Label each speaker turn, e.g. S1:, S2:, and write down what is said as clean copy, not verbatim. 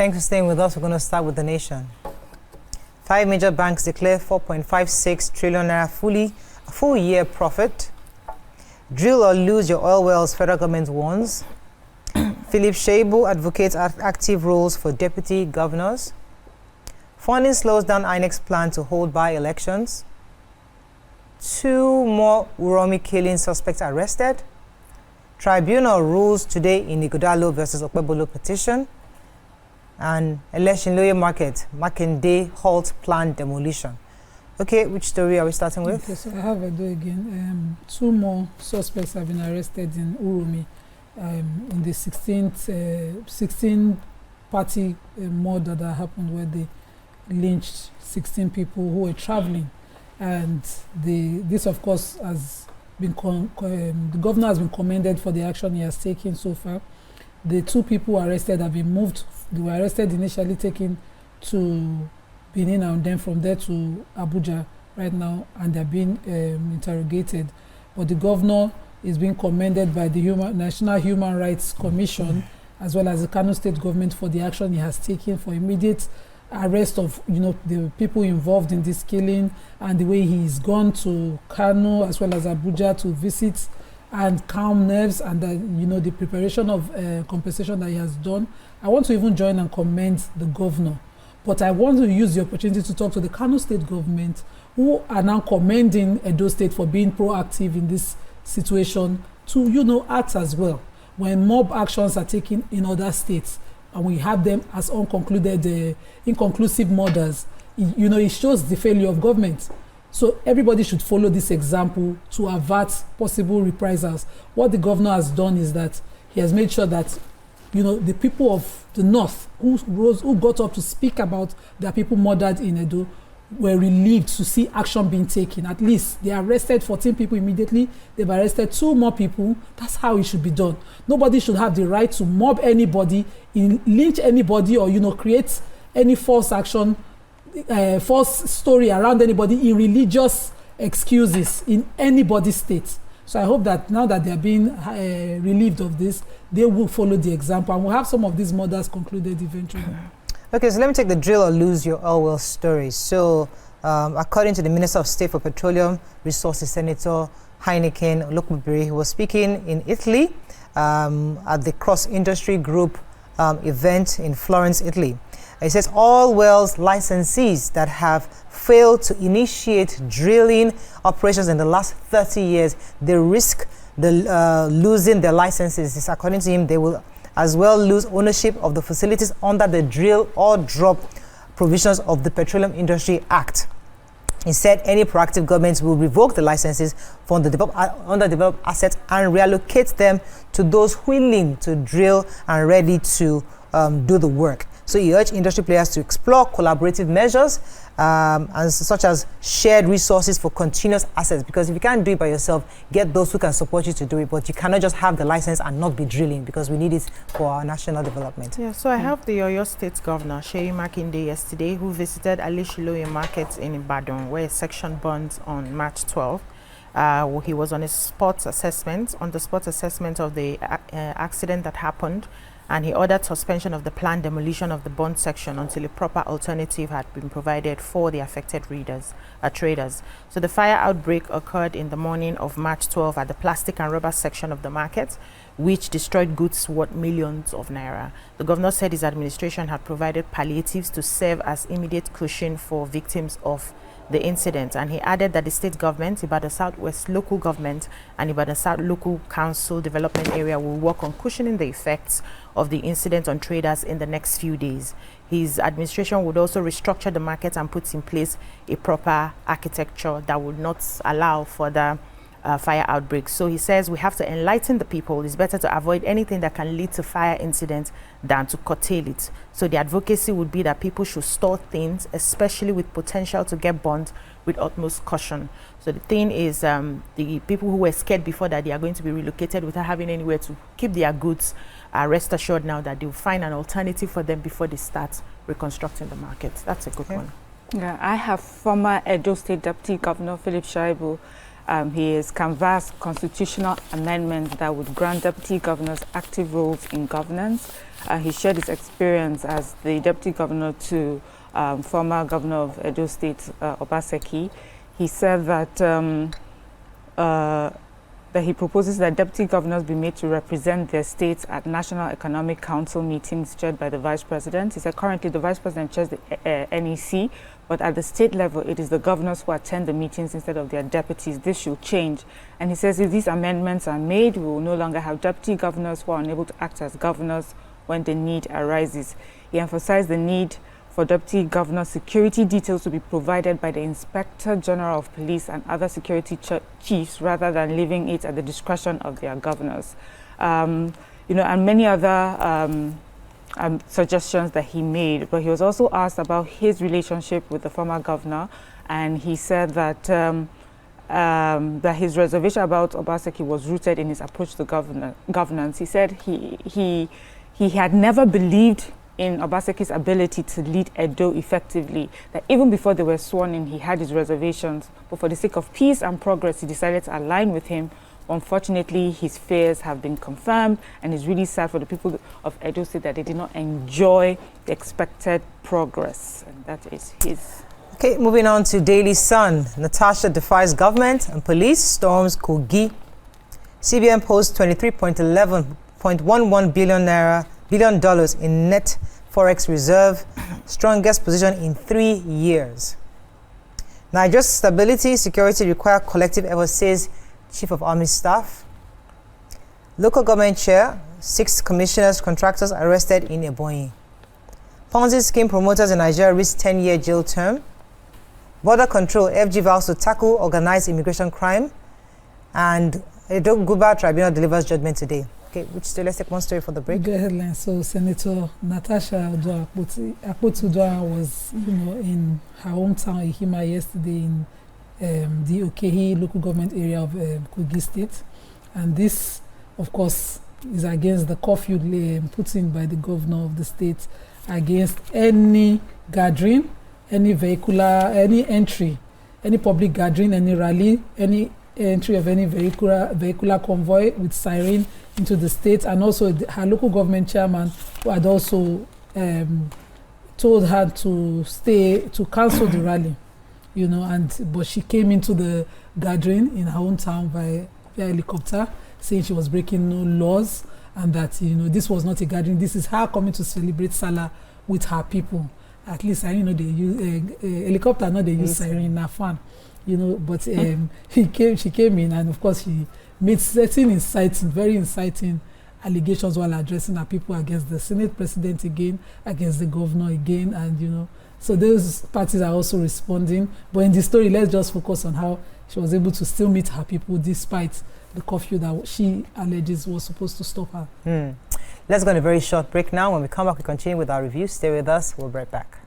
S1: Thanks for staying with us. We're going to start with the nation. 5 major banks declare 4.56 trillion naira full year profit. Drill or lose your oil wells, federal government warns. Philip Shaibu advocates active roles for deputy governors. Funding slows down INEC's plan to hold by-elections. 2 more Uromi killing suspects arrested. Tribunal rules today in Ighodalo versus Okpebolo petition. And election lawyer market, Makinde halt planned demolition. Okay, which story are we starting with?
S2: Okay, so I have Edo again. 2 more suspects have been arrested in Uromi in the 16-party murder that happened where they lynched 16 people who were traveling. And this, of course, has been the governor has been commended for the action he has taken so far. The 2 people arrested have been moved. They were arrested initially, taken to Benin and then from there to Abuja right now, and they're being interrogated. But the governor is being commended by the National Human Rights Commission as well as the Kano State government for the action he has taken for immediate arrest of the people involved in this killing, and the way he's gone to Kano as well as Abuja to visit and calm nerves, and the preparation of compensation that he has done. I want to even join and commend the governor, but I want to use the opportunity to talk to the Kano State government, who are now commending Edo State for being proactive in this situation to act as well when mob actions are taken in other states and we have them as unconcluded inconclusive murders. It shows the failure of government. So everybody should follow this example to avert possible reprisals. What the governor has done is that he has made sure that the people of the north who got up to speak about their people murdered in Edo were relieved to see action being taken. At least they arrested 14 people immediately. They've arrested 2 more people. That's how it should be done. Nobody should have the right to mob anybody, lynch anybody, or create any false action, false story around anybody in religious excuses in anybody's state. So I hope that now that they are being relieved of this, they will follow the example, and we'll have some of these murders concluded eventually.
S1: Okay, so let me take the drill or lose your oil well story. So according to the Minister of State for Petroleum Resources, Senator Heineken Olokubiri, who was speaking in Italy at the Cross Industry Group event in Florence, Italy. It says all wells licensees that have failed to initiate drilling operations in the last 30 years, they risk losing their licenses. According to him, they will as well lose ownership of the facilities under the drill or drop provisions of the Petroleum Industry Act. He said any proactive government will revoke the licenses for underdeveloped assets and reallocate them to those willing to drill and ready to do the work. So he urged industry players to explore collaborative measures such as shared resources for continuous assets, because if you can't do it by yourself, get those who can support you to do it, but you cannot just have the license and not be drilling, because we need it for our national development.
S3: Yeah, so I have the Oyo State Governor, Seyi Makinde, yesterday, who visited Alishiloye Market in Ibadan, where a section burned on March 12th. He was on the spot assessment of the accident that happened, and he ordered suspension of the planned demolition of the bond section until a proper alternative had been provided for the affected traders. So the fire outbreak occurred in the morning of March 12 at the plastic and rubber section of the market, which destroyed goods worth millions of naira. The governor said his administration had provided palliatives to serve as immediate cushion for victims of the incident, and he added that the state government, Ibadan Southwest Local Government and Ibadan South Local Council Development Area will work on cushioning the effects of the incident on traders in the next few days. His administration would also restructure the market and put in place a proper architecture that would not allow further fire outbreaks. So he says we have to enlighten the people. It's better to avoid anything that can lead to fire incidents than to curtail it. So the advocacy would be that people should store things, especially with potential to get burned, with utmost caution. So the thing is, the people who were scared before that they are going to be relocated without having anywhere to keep their goods, rest assured now that they will find an alternative for them before they start reconstructing the market. That's a good one.
S4: Yeah, I have former Edo State Deputy Governor Philip Shaibu He has canvassed constitutional amendments that would grant deputy governors active roles in governance. He shared his experience as the deputy governor to former governor of Edo State, Obaseki. He said that he proposes that deputy governors be made to represent their states at National Economic Council meetings chaired by the Vice President. He said currently the Vice President chairs the NEC, but at the state level, it is the governors who attend the meetings instead of their deputies. This should change. And he says if these amendments are made, we will no longer have deputy governors who are unable to act as governors when the need arises. He emphasized the need for deputy governor security details to be provided by the Inspector General of Police and other security chiefs rather than leaving it at the discretion of their governors. And many other suggestions that he made. But he was also asked about his relationship with the former governor, and he said that that his reservation about Obaseki was rooted in his approach to governance. He said he had never believed in Obaseki's ability to lead Edo effectively, that even before they were sworn in, he had his reservations. But for the sake of peace and progress, he decided to align with him. Unfortunately, his fears have been confirmed, and it's really sad for the people of Edo State that they did not enjoy the expected progress. And that is his.
S1: Okay, moving on to Daily Sun. Natasha defies government and police storms Kogi. CBN posts $23.11 billion in net Forex reserve, strongest position in 3 years. Nigeria's stability, security require collective effort, says Chief of Army Staff. Local government chair, 6 commissioners, contractors arrested in Ebonyi. Ponzi scheme promoters in Nigeria risk 10-year jail term. Border control, FG vows to tackle organized immigration crime. And Edo Guba Tribunal delivers judgment today. Okay, let's take one story for the break.
S2: The headline. So Senator Natasha Akpoti-Uduaghan was, in her hometown Ihima yesterday in the Okehi Local Government Area of Kogi State, and this, of course, is against the curfew put in by the governor of the state against any gathering, any entry, any public gathering, any rally, any entry of any vehicular convoy with siren into the state, and also her local government chairman, who had also told her to cancel the rally, but she came into the gathering in her own town via helicopter, saying she was breaking no laws, and that this was not a gathering. This is her coming to celebrate Salah with her people. At least they use helicopter, not they use siren in her fan. But she came in, and of course she made certain very inciting allegations while addressing her people against the Senate President again, against the governor again, and so those parties are also responding. But in the story, let's just focus on how she was able to still meet her people despite the curfew that she alleges was supposed to stop her.
S1: Let's go on a very short break now. When we come back, we continue with our review. Stay with us. We'll be right back.